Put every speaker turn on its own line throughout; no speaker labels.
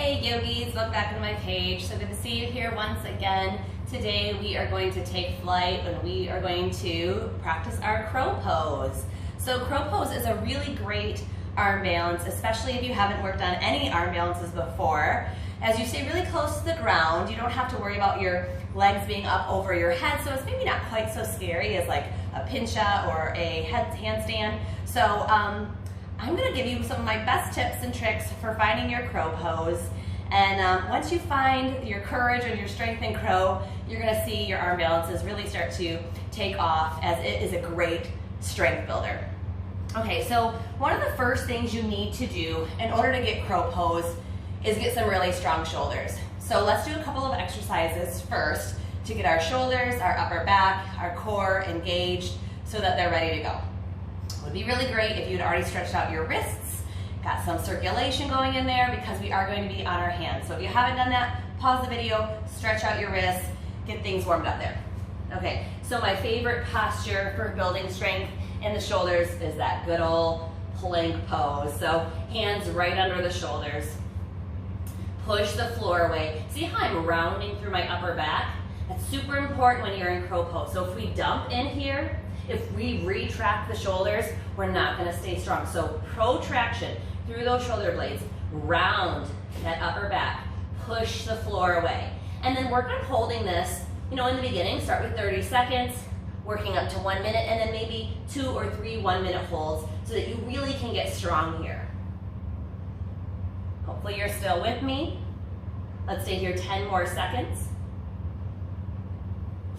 Hey yogis, welcome back to my page. So good to see you here once again. Today we are going to take flight and we are going to practice our crow pose. So crow pose is a really great arm balance, especially if you haven't worked on any arm balances before. As you stay really close to the ground, you don't have to worry about your legs being up over your head, so it's maybe not quite so scary as like a pincha or a handstand. So I'm going to give you some of my best tips and tricks for finding your crow pose. And once you find your courage and your strength in crow, you're going to see your arm balances really start to take off, as it is a great strength builder. Okay, so one of the first things you need to do in order to get crow pose is get some really strong shoulders. So let's do a couple of exercises first to get our shoulders, our upper back, our core engaged so that they're ready to go. It would be really great if you'd already stretched out your wrists, got some circulation going in there, because we are going to be on our hands. So if you haven't done that, pause the video, stretch out your wrists, get things warmed up there. Okay, so my favorite posture for building strength in the shoulders is that good old plank pose. So hands right under the shoulders. Push the floor away. See how I'm rounding through my upper back? That's super important when you're in crow pose. So if we dump in here, if we retract the shoulders, we're not going to stay strong. So protraction through those shoulder blades, round that upper back, push the floor away. And then work on holding this, in the beginning, start with 30 seconds, working up to 1 minute, and then maybe 2 or 3 1-minute holds so that you really can get strong here. Hopefully you're still with me. Let's stay here 10 more seconds.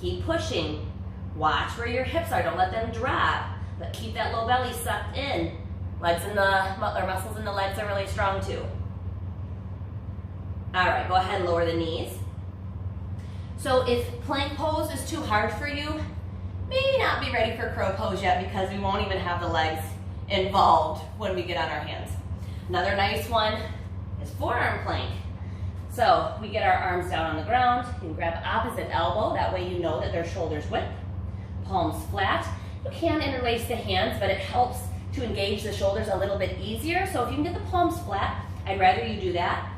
Keep pushing. Watch where your hips are, don't let them drop, but keep that low belly sucked in. Legs in or muscles in the legs are really strong too. All right, go ahead and lower the knees. So if plank pose is too hard for you, maybe not be ready for crow pose yet, because we won't even have the legs involved when we get on our hands. Another nice one is forearm plank. So we get our arms down on the ground, you can grab opposite elbow, that way you know that their shoulders width. Palms flat. You can interlace the hands, but it helps to engage the shoulders a little bit easier. So if you can get the palms flat, I'd rather you do that.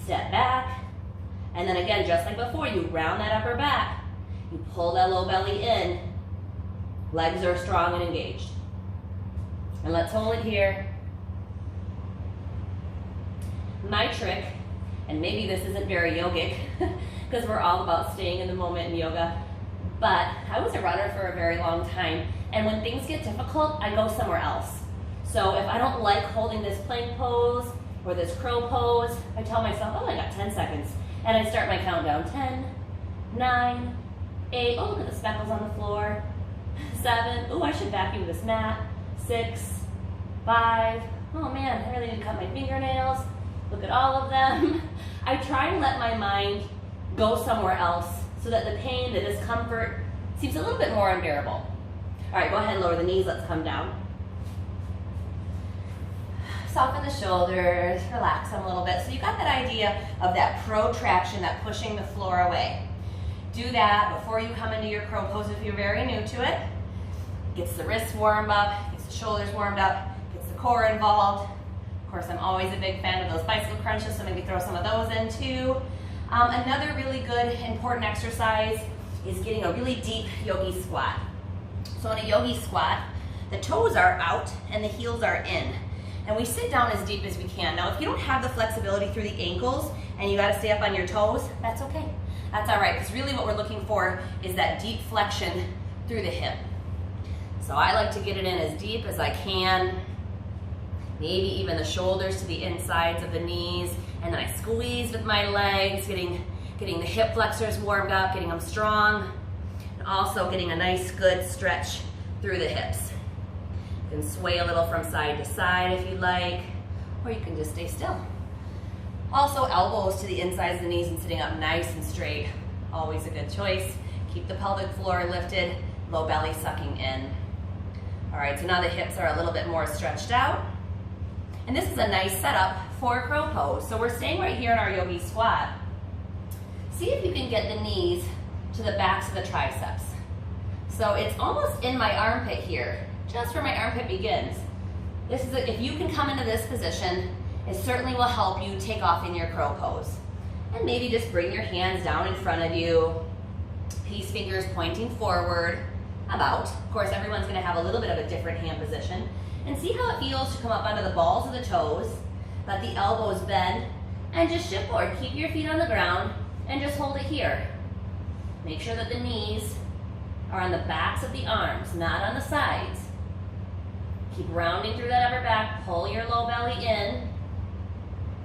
Step back. And then again, just like before, you round that upper back. You pull that low belly in. Legs are strong and engaged. And let's hold it here. My trick, and maybe this isn't very yogic, because we're all about staying in the moment in yoga, but I was a runner for a very long time, and when things get difficult, I go somewhere else. So if I don't like holding this plank pose or this crow pose, I tell myself, oh, I got 10 seconds. And I start my countdown, 10, 9, 8, oh, look at the speckles on the floor, 7, oh, I should vacuum this mat, 6, 5, oh man, I really didn't cut my fingernails, look at all of them. I try and let my mind go somewhere else so that the pain, the discomfort seems a little bit more unbearable. All right, go ahead and lower the knees, let's come down. Soften the shoulders, relax them a little bit. So you got that idea of that protraction, that pushing the floor away. Do that before you come into your crow pose if you're very new to it. Gets the wrists warmed up, gets the shoulders warmed up, gets the core involved. Of course, I'm always a big fan of those bicycle crunches, so maybe throw some of those in too. Another really good, important exercise is getting a really deep yogi squat. So in a yogi squat, the toes are out and the heels are in. And we sit down as deep as we can. Now, if you don't have the flexibility through the ankles and you gotta stay up on your toes, that's okay. That's all right, because really what we're looking for is that deep flexion through the hip. So I like to get it in as deep as I can, maybe even the shoulders to the insides of the knees, and then I squeeze with my legs, getting the hip flexors warmed up, getting them strong, and also getting a nice good stretch through the hips. You can sway a little from side to side if you'd like, or you can just stay still. Also, elbows to the insides of the knees and sitting up nice and straight, always a good choice. Keep the pelvic floor lifted, low belly sucking in. All right, so now the hips are a little bit more stretched out. And this is a nice setup for a crow pose. So we're staying right here in our yogi squat. See if you can get the knees to the backs of the triceps. So it's almost in my armpit here, just where my armpit begins. This is if you can come into this position It certainly will help you take off in your crow pose. And maybe just bring your hands down in front of you, peace fingers pointing forward, about. Of course, everyone's gonna have a little bit of a different hand position. And see how it feels to come up onto the balls of the toes, let the elbows bend, and just shift forward. Keep your feet on the ground and just hold it here. Make sure that the knees are on the backs of the arms, not on the sides. Keep rounding through that upper back, pull your low belly in.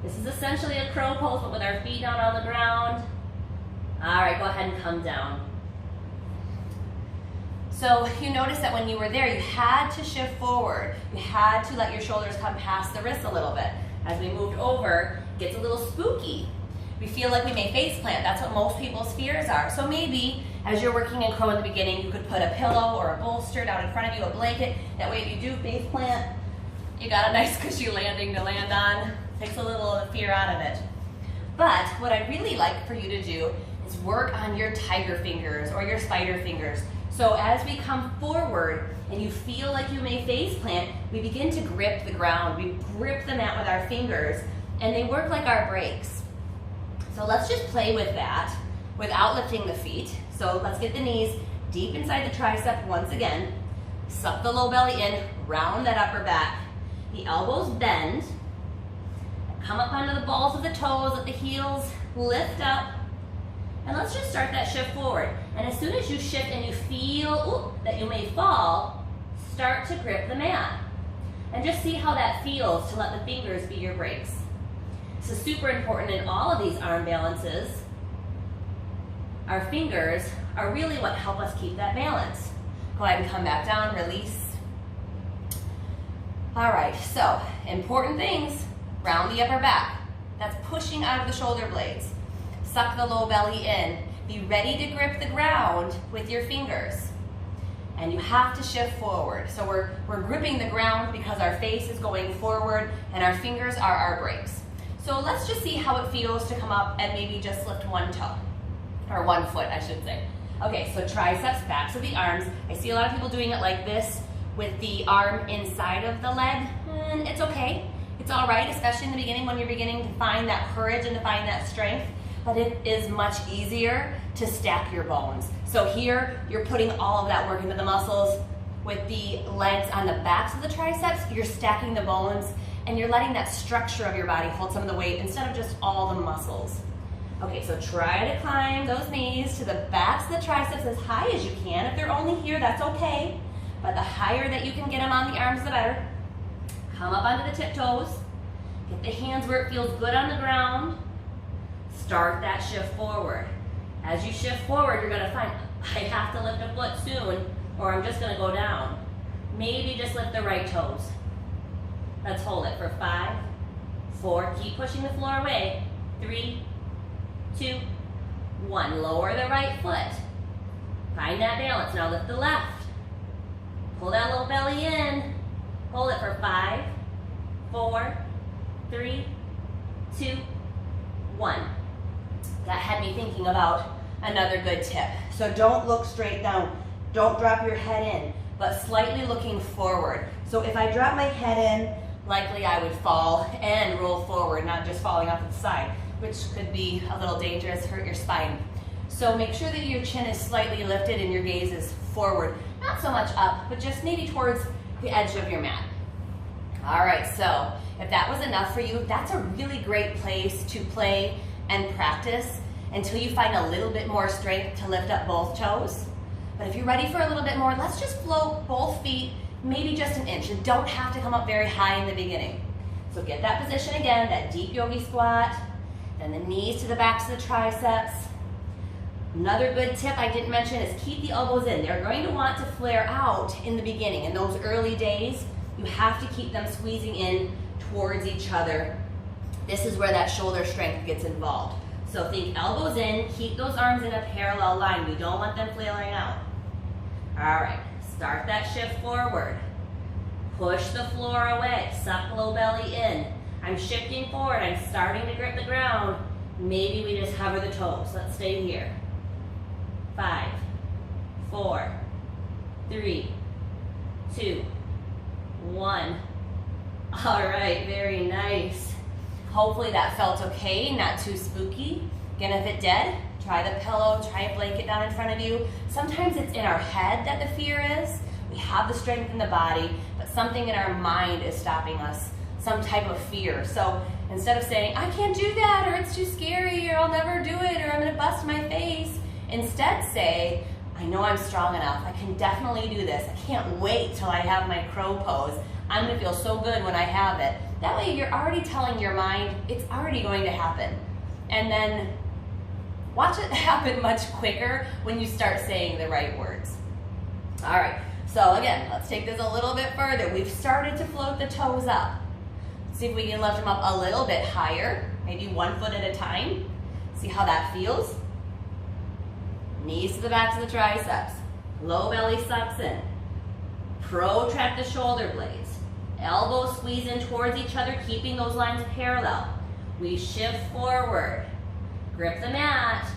This is essentially a crow pose, but with our feet down on the ground. All right, go ahead and come down. So you notice that when you were there, you had to shift forward. You had to let your shoulders come past the wrists a little bit. As we moved over, it gets a little spooky. We feel like we may face plant. That's what most people's fears are. So maybe as you're working in crow in the beginning, you could put a pillow or a bolster down in front of you, a blanket. That way if you do face plant, you got a nice cushy landing to land on. Takes a little of the fear out of it. But what I'd really like for you to do is work on your tiger fingers or your spider fingers. So as we come forward and you feel like you may face plant, we begin to grip the ground. We grip the mat with our fingers and they work like our brakes. So let's just play with that without lifting the feet. So let's get the knees deep inside the tricep once again. Suck the low belly in, round that upper back. The elbows bend. Come up onto the balls of the toes, let the heels lift up. And let's just start that shift forward. And as soon as you shift and you feel that you may fall, start to grip the mat. And just see how that feels to let the fingers be your brakes. This is super important in all of these arm balances. Our fingers are really what help us keep that balance. Go ahead and come back down, release. All right, so important things. Round the upper back. That's pushing out of the shoulder blades. Suck the low belly in. Be ready to grip the ground with your fingers. And you have to shift forward. So we're gripping the ground because our face is going forward and our fingers are our brakes. So let's just see how it feels to come up and maybe just lift one toe. Or one foot, I should say. Okay, so triceps, backs of the arms. I see a lot of people doing it like this with the arm inside of the leg. And it's okay. It's all right, especially in the beginning when you're beginning to find that courage and to find that strength. But it is much easier to stack your bones. So here, you're putting all of that work into the muscles. With the legs on the backs of the triceps, you're stacking the bones and you're letting that structure of your body hold some of the weight instead of just all the muscles. Okay, so try to climb those knees to the backs of the triceps as high as you can. If they're only here, that's okay. But the higher that you can get them on the arms, the better. Come up onto the tiptoes. Get the hands where it feels good on the ground. Start that shift forward. As you shift forward, you're gonna find, I have to lift a foot soon, or I'm just gonna go down. Maybe just lift the right toes. Let's hold it for 5, 4, keep pushing the floor away. 3, 2, 1. Lower the right foot. Find that balance. Now lift the left. Pull that little belly in. Hold it for 5, 4, 3, 2, 1. That had me thinking about another good tip. So don't look straight down. Don't drop your head in, but slightly looking forward. So if I drop my head in, likely I would fall and roll forward, not just falling off to the side, which could be a little dangerous, hurt your spine. So make sure that your chin is slightly lifted and your gaze is forward. Not so much up, but just maybe towards the edge of your mat. All right, so if that was enough for you, that's a really great place to play and practice until you find a little bit more strength to lift up both toes. But if you're ready for a little bit more, let's just float both feet maybe just an inch. You don't have to come up very high in the beginning. So get that position again, that deep yogi squat, then the knees to the backs of the triceps. Another good tip I didn't mention is keep the elbows in. They're going to want to flare out in the beginning. In those early days, you have to keep them squeezing in towards each other. This is where that shoulder strength gets involved. So think elbows in, keep those arms in a parallel line. We don't want them flailing out. All right, start that shift forward. Push the floor away, suck low belly in. I'm shifting forward, I'm starting to grip the ground. Maybe we just hover the toes. Let's stay here. 5, 4, 3, 2, 1. All right, very nice. Hopefully that felt okay, not too spooky. Again, if it did, try the pillow, try a blanket down in front of you. Sometimes it's in our head that the fear is. We have the strength in the body, but something in our mind is stopping us, some type of fear. So instead of saying, I can't do that, or it's too scary, or I'll never do it, or I'm gonna bust my face, instead say, I know I'm strong enough. I can definitely do this. I can't wait till I have my crow pose. I'm gonna feel so good when I have it. That way you're already telling your mind it's already going to happen. And then watch it happen much quicker when you start saying the right words. All right, so again, let's take this a little bit further. We've started to float the toes up. See if we can lift them up a little bit higher, maybe 1 foot at a time. See how that feels. Knees to the backs of the triceps. Low belly sucks in. Protract the shoulder blades. Elbows squeeze in towards each other, keeping those lines parallel. We shift forward. Grip the mat.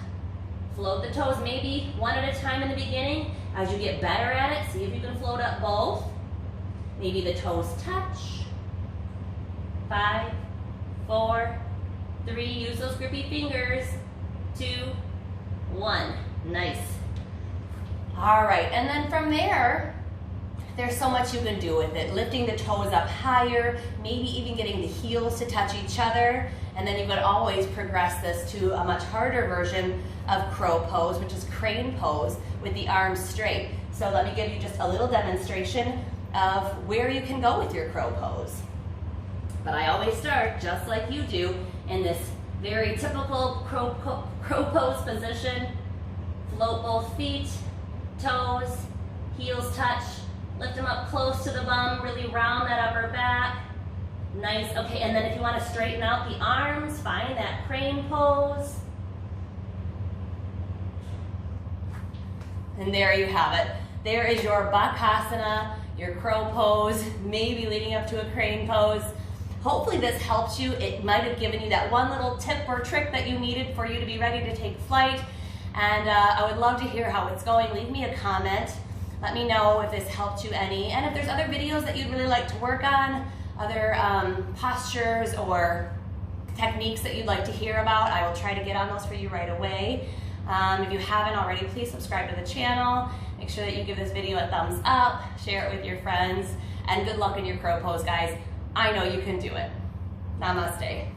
Float the toes maybe one at a time in the beginning. As you get better at it, see if you can float up both. Maybe the toes touch. 5, 4, 3, use those grippy fingers. 2, 1. Nice. All right, and then from there, there's so much you can do with it. Lifting the toes up higher, maybe even getting the heels to touch each other, and then you could always progress this to a much harder version of crow pose, which is crane pose with the arms straight. So let me give you just a little demonstration of where you can go with your crow pose. But I always start, just like you do, in this very typical crow pose position. Float both feet, toes, heels touch, lift them up close to the bum, really round that upper back. Nice, okay, and then if you want to straighten out the arms, find that crane pose. And there you have it. There is your Bakasana, your crow pose, maybe leading up to a crane pose. Hopefully this helps you. It might have given you that one little tip or trick that you needed for you to be ready to take flight. And I would love to hear how it's going. Leave me a comment. Let me know if this helped you any. And if there's other videos that you'd really like to work on, other postures or techniques that you'd like to hear about, I will try to get on those for you right away. If you haven't already, please subscribe to the channel. Make sure that you give this video a thumbs up, share it with your friends, and good luck in your crow pose, guys. I know you can do it. Namaste.